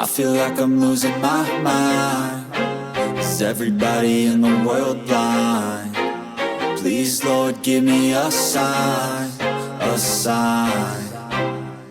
I feel like I'm losing my mind. Is everybody in the world blind? Please, Lord, give me a sign, a sign.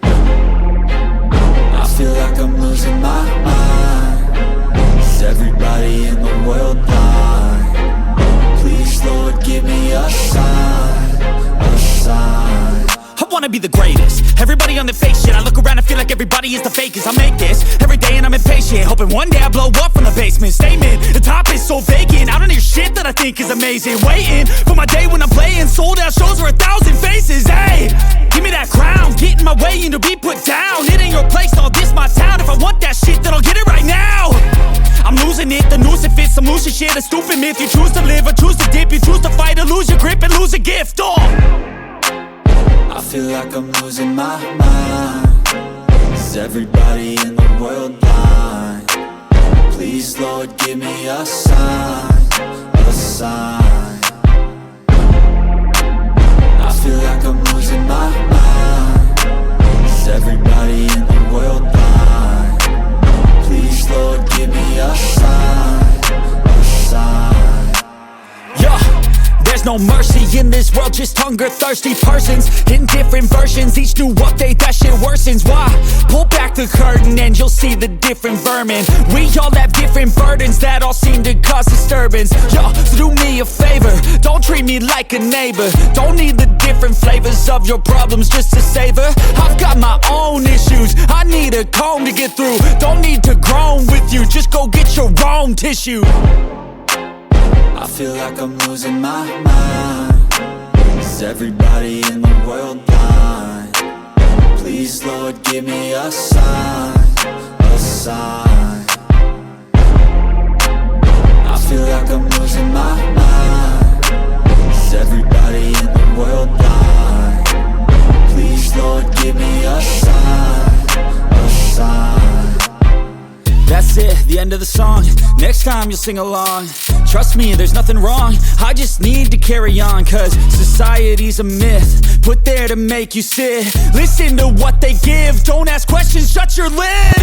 I feel like I'm losing my mind. Is everybody in the world blind? Please, Lord, give me a sign, a sign. I wanna be the greatest. Everybody on the fake shit. I look around and feel like everybody is the fakest. I make this every day and I'm impatient, hoping one day I blow up from the basement. Statement, the top is so vacant. I don't hear shit that I think is amazing. Waiting for my day when I'm playing sold out shows for 1,000 faces. Hey, give me that crown, get in my way and to be put down. It ain't your place, all this my town. If I want that shit, then I'll get it right now. I'm losing it, the noose it fits. I'm losing shit, a stupid myth. You choose to live or choose to dip. You choose to fight or lose your grip and lose a gift. I feel like I'm losing my mind. Is everybody in the world blind? Please, Lord, give me a sign, a sign. I feel like I'm losing my mind. Is everybody in the world blind? Please, Lord, give me a sign, a sign. Yeah. There's no mercy in this world, just hunger-thirsty persons in different versions. Each new update, that shit worsens. Why? Pull back the curtain and you'll see the different vermin. We all have different burdens that all seem to cause disturbance. Yo, so do me a favor, don't treat me like a neighbor. Don't need the different flavors of your problems just to savor. I've got my own issues, I need a comb to get through. Don't need to groan with you, just go get your own tissue. I feel like I'm losing my mind. Is everybody in the world blind? Please, Lord, give me a sign, a sign. I feel like I'm losing my mind. Is everybody in the world blind? Please, Lord, give me a sign, a sign. That's it, the end of the song. Next time you'll sing along. Trust me, there's nothing wrong. I just need to carry on, cause society's a myth put there to make you sit. Listen to what they give. Don't ask questions, shut your lid.